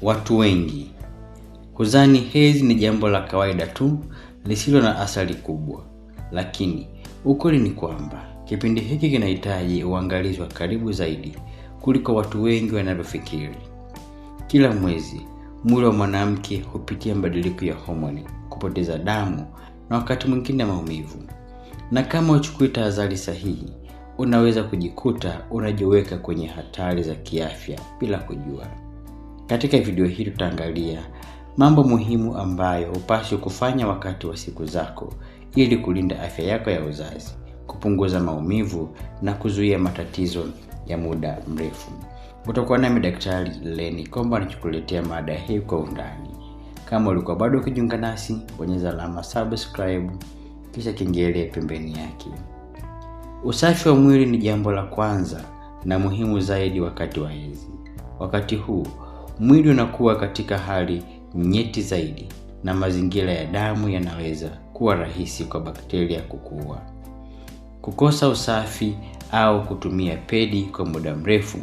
Watu wengi huzani hedhi ni jambo la kawaida tu lisilo na athari kubwa, lakini ukweli ni kwamba kipindi hiki kinahitaji uangalizi wa karibu zaidi kuliko watu wengi wanavyofikiri. Kila mwezi mwili wa mwanamke hupitia mabadiliko ya homoni, kupoteza damu na wakati mwingine maumivu. Na kama uchukui tahadhari sahihi, unaweza kujikuta unajiweka kwenye hatari za kiafya bila kujua. Katika video hii tutaangalia mambo muhimu ambayo hupaswi kufanya wakati wa siku zako ili kulinda afya yako ya uzazi, kupunguza maumivu na kuzuia matatizo ya muda mrefu. Utakuwa nami Daktari Lenny Komba nikukuletea mada hii kwa undani. Kama ulikuwa bado kujiunga nasi, bonyeza alama subscribe kisha kengele pembeni yake. Usafi wa mwili ni jambo la kwanza na muhimu zaidi wakati wa hedhi. Wakati huu mwili unakuwa katika hali nyeti zaidi na mazingira ya damu yanaweza kuwa rahisi kwa bakteria kukua. Kukosa usafi au kutumia pedi kwa muda mrefu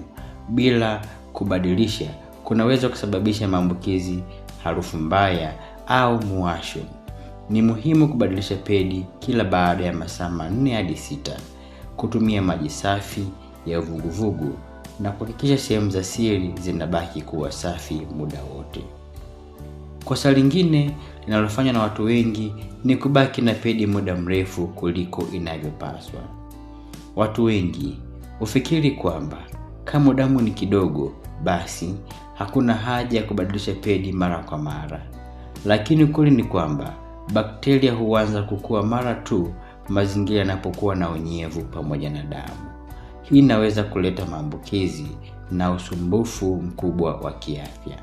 bila kubadilisha kunaweza kusababisha maambukizi, harufu mbaya au muwasho. Ni muhimu kubadilisha pedi kila baada ya masaa 4 hadi 6, kutumia maji safi ya vuguvugu na kuhakikisha sehemu za siri zinabaki kuwa safi muda wote. Kosa lingine linalofanywa na watu wengi ni kubaki na pedi muda mrefu kuliko inavyopaswa. Watu wengi hufikiri kwamba kama damu ni kidogo basi hakuna haja ya kubadilisha pedi mara kwa mara. Lakini ukweli ni kwamba bakteria huanza kukua mara tu mazingira yanapokuwa na unyevu pamoja na damu. Hii inaweza kuleta maambukizi na usumbufu mkubwa wa kiafya.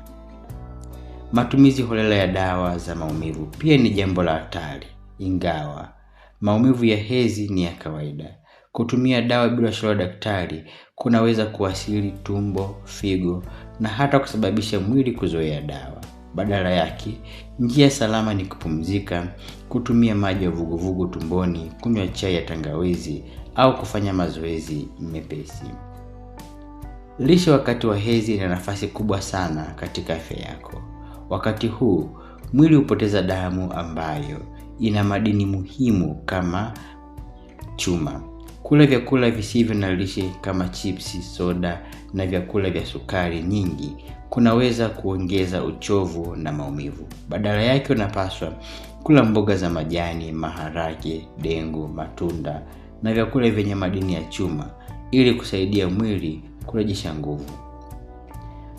Matumizi holela ya dawa za maumivu pia ni jambo la hatari. Ingawa maumivu ya hedhi ni ya kawaida, kutumia dawa bila ushauri wa daktari kunaweza kuathiri tumbo, figo na hata kusababisha mwili kuzoea dawa. Badala yake, njia salama ni kupumzika, kutumia maji ya vuguvugu tumboni, kunywa chai ya tangawizi au kufanya mazoezi mepesi. Lishe wakati wa hedhi ina nafasi kubwa sana katika afya yako. Wakati huu, mwili hupoteza damu ambayo ina madini muhimu kama chuma. Kula vyakula visivyo na lishe kama chipsi, soda na vyakula vya sukari nyingi kunaweza kuongeza uchovu na maumivu. Badala yake unapaswa kula mboga za majani, maharage, dengu, matunda na vyakula vyenye madini ya chuma ili kusaidia mwili kurejesha nguvu.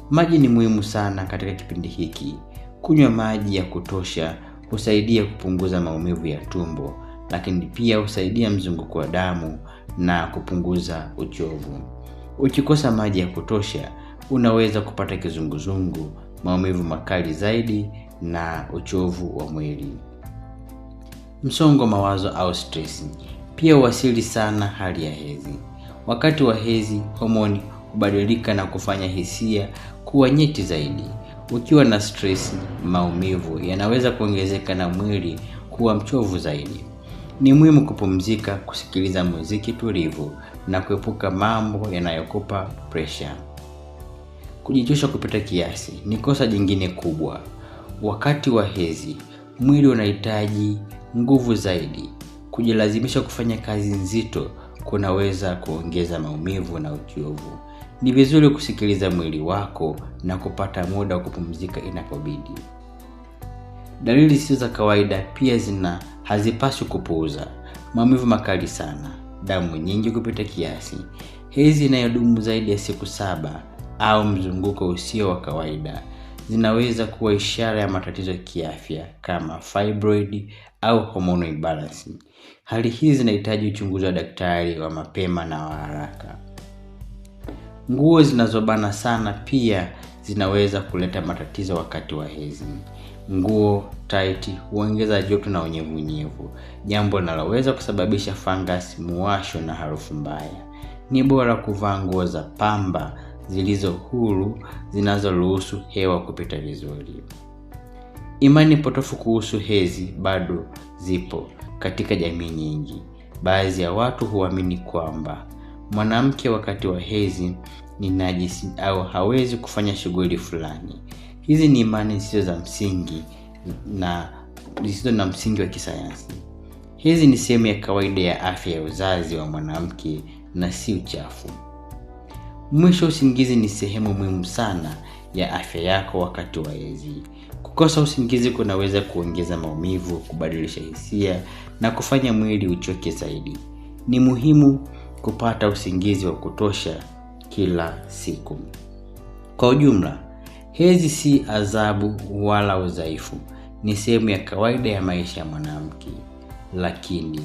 Maji ni muhimu sana katika kipindi hiki. Kunywa maji ya kutosha husaidia kupunguza maumivu ya tumbo, lakini pia husaidia mzunguko wa damu na kupunguza uchovu. Ukikosa maji ya kutosha, unaweza kupata kizunguzungu, maumivu makali zaidi na uchovu wa mwili. Msongo wa mawazo au stress pia huathiri sana hali ya hedhi. Wakati wa hedhi, homoni hubadilika na kufanya hisia kuwa nyeti zaidi. Ukiwa na stress, maumivu yanaweza kuongezeka na mwili kuwa mchovu zaidi. Ni muhimu kupumzika, kusikiliza muziki tulivu na kuepuka mambo yanayokupa pressure. Kujichosha kupita kiasi ni kosa jingine kubwa. Wakati wa hedhi, mwili unahitaji nguvu zaidi. Kujilazimisha kufanya kazi nzito kunaweza kuongeza maumivu na uchovu. Ni vizuri kusikiliza mwili wako na kupata muda wa kupumzika inapobidi. Dalili zisizo za kawaida pia hazipaswi kupuuza. Maumivu makali sana, damu nyingi kupita kiasi, hedhi inayodumu zaidi ya siku 7 au mzunguko usio wa kawaida zinaweza kuwa ishara ya matatizo ya kiafya kama fibroid au hormonal imbalance. Hali hizi zinahitaji uchunguzi wa daktari wa mapema na wa haraka. Nguo zinazobana sana pia zinaweza kuleta matatizo wakati wa hedhi. Nguo tight huongeza joto na unyevunyevu, jambo linaloweza kusababisha fungus, muwasho na harufu mbaya. Ni bora kuvaa nguo za pamba zilizo huru zinazoruhusu hewa kupita vizuri. Imani potofu kuhusu hedhi bado zipo katika jamii nyingi. Baadhi ya watu huamini kwamba mwanamke wakati wa hedhi ni najisi au hawezi kufanya shughuli fulani. Hizi ni imani zisizo na msingi wa kisayansi. Hizi ni sehemu ya kawaida ya afya ya uzazi wa mwanamke na si uchafu. Mwisho, usingizi ni sehemu muhimu sana ya afya yako wakati wa hedhi. Kukosa usingizi kunaweza kuongeza maumivu, kubadilisha hisia na kufanya mwili uchoke zaidi. Ni muhimu kupata usingizi wa kutosha kila siku. Kwa ujumla, hedhi si adhabu wala udhaifu. Ni sehemu ya kawaida ya maisha ya mwanamke. Lakini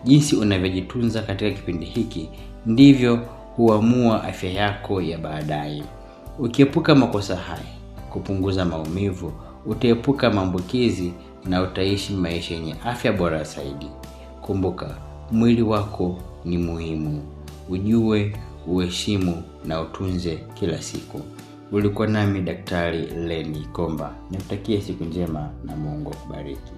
jinsi unavyojitunza katika kipindi hiki ndivyo huamua afya yako ya baadaye. Ukiepuka makosa haya, kupunguza maumivu, utaepuka maambukizi na utaishi maisha yenye afya bora zaidi. Kumbuka, mwili wako ni muhimu. Ujue, uheshimu na utunze kila siku. Ulikuwa nami Daktari Lenny Komba. Nikutakie siku njema na Mungu akubariki.